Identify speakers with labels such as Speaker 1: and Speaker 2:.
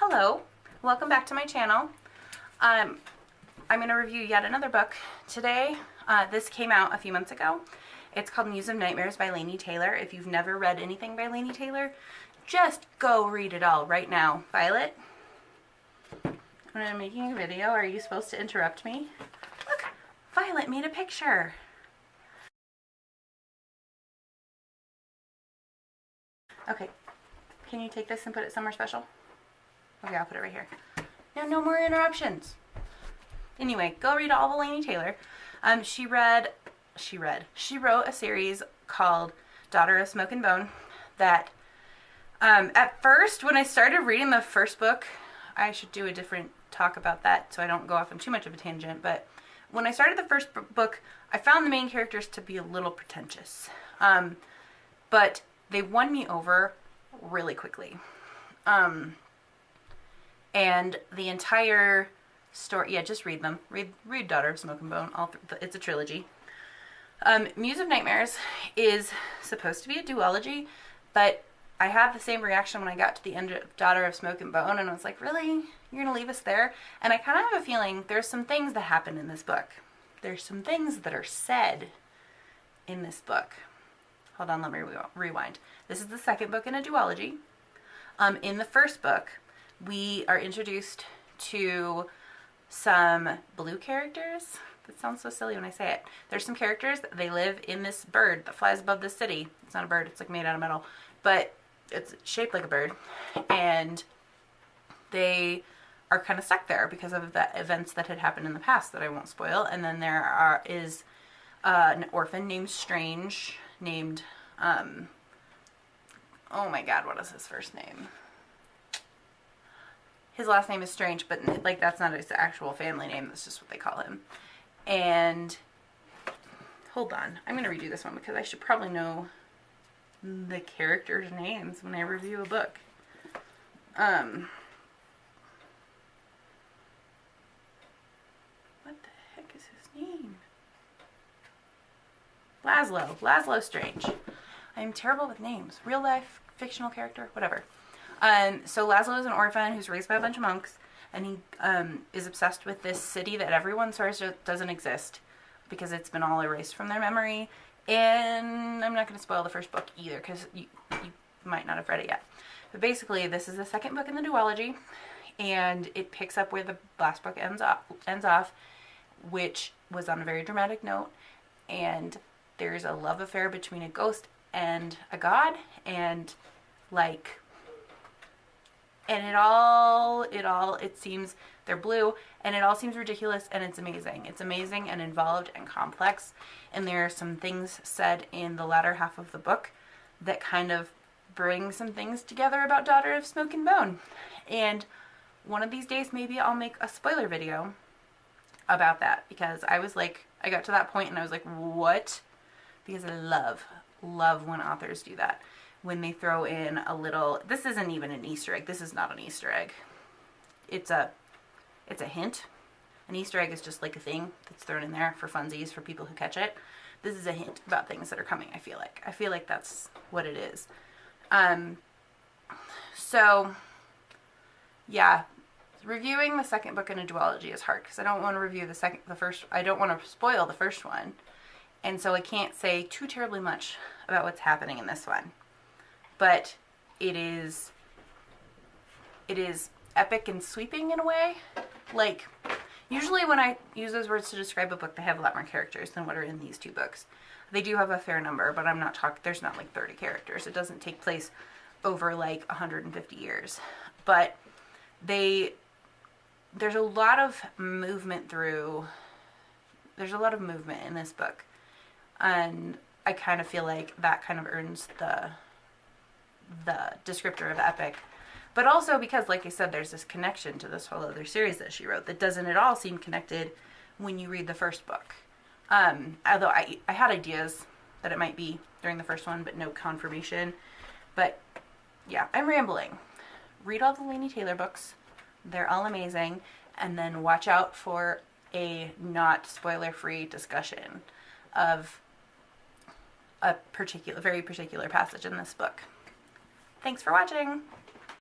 Speaker 1: Hello, welcome back to my channel. I'm going to review yet another book today. This came out a few months ago. It's called Muse of Nightmares by Laini Taylor. If you've never read anything by Laini Taylor, just go read it all right now. Violet, when I'm making a video, are you supposed to interrupt me? Look, Violet made a picture. Okay, can you take this and put it somewhere special? Okay, I'll put it right here. No more interruptions. Anyway, go read all the Laini Taylor. She wrote a series called Daughter of Smoke and Bone that, at first, when I started reading the first book, I should do a different talk about that so I don't go off on too much of a tangent, but when I started the first book, I found the main characters to be a little pretentious. But they won me over really quickly. And the entire story, yeah, just read them. Read Daughter of Smoke and Bone. It's a trilogy. Muse of Nightmares is supposed to be a duology, but I had the same reaction when I got to the end of Daughter of Smoke and Bone, and I was like, really? You're going to leave us there? And I kind of have a feeling there's some things that happen in this book. There's some things that are said in this book. Hold on, let me rewind. This is the second book in a duology. In the first book, we are introduced to some blue characters. That sounds so silly when I say it. There's some characters, they live in this bird that flies above the city. It's not a bird, it's like made out of metal, but it's shaped like a bird. And they are kind of stuck there because of the events that had happened in the past that I won't spoil. And then there is an orphan named Strange, named, oh my god, what is his first name? His last name is Strange, but like that's not his actual family name. That's just what they call him. And hold on, I'm going to redo this one because I should probably know the characters' names when I review a book. What the heck is his name? Laszlo Strange. I'm terrible with names. Real life, fictional character, whatever. So Laszlo is an orphan who's raised by a bunch of monks, and he is obsessed with this city that everyone swears doesn't exist because it's been all erased from their memory. And I'm not going to spoil the first book either because you might not have read it yet. But basically, this is the second book in the duology, and it picks up where the last book ends off, which was on a very dramatic note. And there's a love affair between a ghost and a god, and like... And it seems, they're blue, and it all seems ridiculous, and it's amazing. It's amazing and involved and complex, and there are some things said in the latter half of the book that kind of bring some things together about Daughter of Smoke and Bone. And one of these days, maybe I'll make a spoiler video about that, because I was like, I got to that point, and I was like, what? Because I love when authors do that. When they throw in a little, this isn't even an Easter egg. This is not an Easter egg. It's a hint. An Easter egg is just like a thing that's thrown in there for funsies for people who catch it. This is a hint about things that are coming, I feel like. I feel like that's what it is. So, yeah. Reviewing the second book in a duology is hard because I don't want to review I don't want to spoil the first one. And so I can't say too terribly much about what's happening in this one. But it is epic and sweeping in a way. Like, usually when I use those words to describe a book, they have a lot more characters than what are in these two books. They do have a fair number, but I'm not talking, there's not like 30 characters. It doesn't take place over like 150 years. But there's a lot of movement in this book. And I kind of feel like that kind of earns the descriptor of epic, but also because, like I said, there's this connection to this whole other series that she wrote that doesn't at all seem connected when you read the first book. Although I had ideas that it might be during the first one, but no confirmation. But yeah, I'm rambling. Read all the Laini Taylor books. They're all amazing. And then watch out for a not spoiler-free discussion of a very particular passage in this book. Thanks for watching.